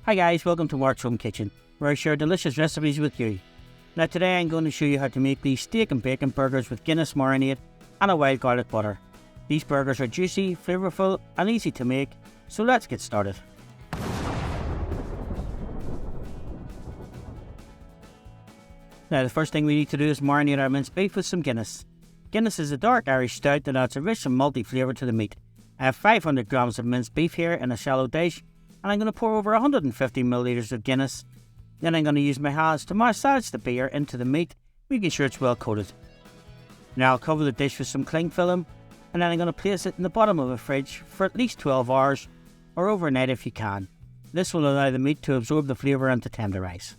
Hi guys, welcome to Mark's Home Kitchen, where I share delicious recipes with you. Now today I'm going to show you how to make these steak and bacon burgers with Guinness marinade and a wild garlic butter. These burgers are juicy, flavourful and easy to make, so let's get started. Now the first thing we need to do is marinate our minced beef with some Guinness. Guinness is a dark Irish stout that adds a rich and malty flavour to the meat. I have 500 grams of minced beef here in a shallow dish, and I'm going to pour over 150 millilitres of Guinness. Then I'm going to use my hands to massage the beer into the meat, making sure it's well coated. Now I'll cover the dish with some cling film, and then I'm going to place it in the bottom of a fridge for at least 12 hours, or overnight if you can. This will allow the meat to absorb the flavour and to tenderise.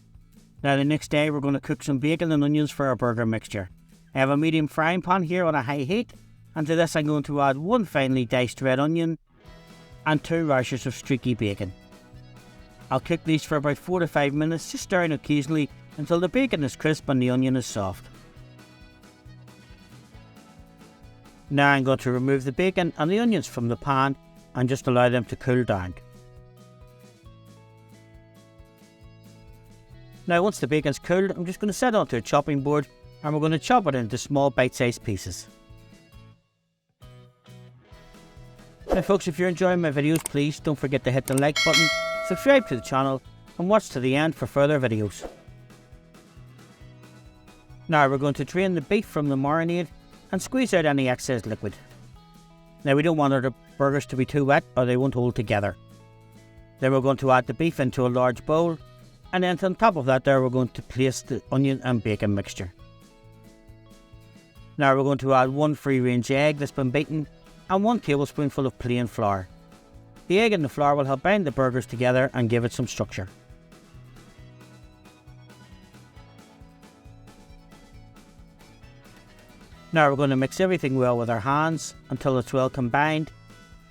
Now the next day we're going to cook some bacon and onions for our burger mixture. I have a medium frying pan here on a high heat, and to this I'm going to add one finely diced red onion and 2 rashers of streaky bacon. I'll cook these for about 4 to 5 minutes, just stirring occasionally until the bacon is crisp and the onion is soft. Now I'm going to remove the bacon and the onions from the pan and just allow them to cool down. Now once the bacon's cooled, I'm just going to set it onto a chopping board and we're going to chop it into small bite-sized pieces. Now folks, if you're enjoying my videos, please don't forget to hit the like button, subscribe to the channel and watch to the end for further videos. Now we're going to drain the beef from the marinade and squeeze out any excess liquid. Now we don't want our burgers to be too wet or they won't hold together. Then we're going to add the beef into a large bowl, and then on top of that there we're going to place the onion and bacon mixture. Now we're going to add 1 free-range egg that's been beaten and 1 tablespoonful of plain flour. The egg and the flour will help bind the burgers together and give it some structure. Now we're going to mix everything well with our hands until it's well combined.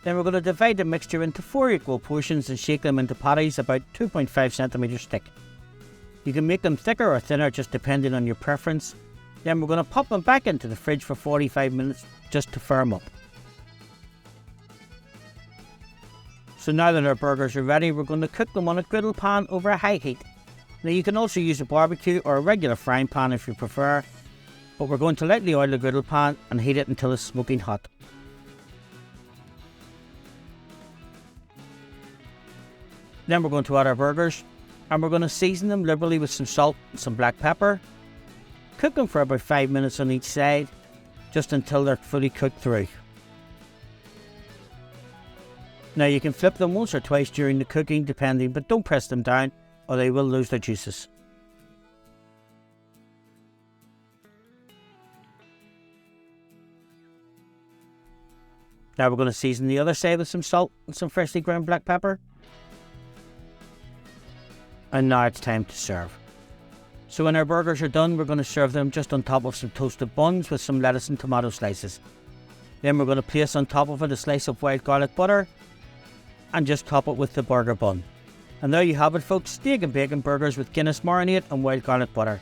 Then we're going to divide the mixture into 4 equal portions and shake them into patties about 2.5 centimeters thick. You can make them thicker or thinner just depending on your preference. Then we're going to pop them back into the fridge for 45 minutes just to firm up. So now that our burgers are ready, we're going to cook them on a griddle pan over a high heat. Now you can also use a barbecue or a regular frying pan if you prefer, but we're going to lightly oil the griddle pan and heat it until it's smoking hot. Then we're going to add our burgers and we're going to season them liberally with some salt and some black pepper. Cook them for about 5 minutes on each side, just until they're fully cooked through. Now you can flip them once or twice during the cooking depending, but don't press them down or they will lose their juices. Now we're going to season the other side with some salt and some freshly ground black pepper. And now it's time to serve. So when our burgers are done, we're going to serve them just on top of some toasted buns with some lettuce and tomato slices. Then we're going to place on top of it a slice of wild garlic butter and just top it with the burger bun. And there you have it folks, steak and bacon burgers with Guinness marinade and wild garlic butter.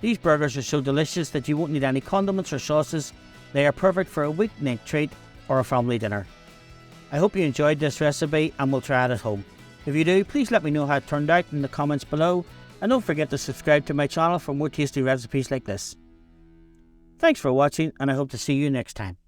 These burgers are so delicious that you won't need any condiments or sauces. They are perfect for a weeknight treat or a family dinner. I hope you enjoyed this recipe and will try it at home. If you do, please let me know how it turned out in the comments below, and don't forget to subscribe to my channel for more tasty recipes like this. Thanks for watching and I hope to see you next time.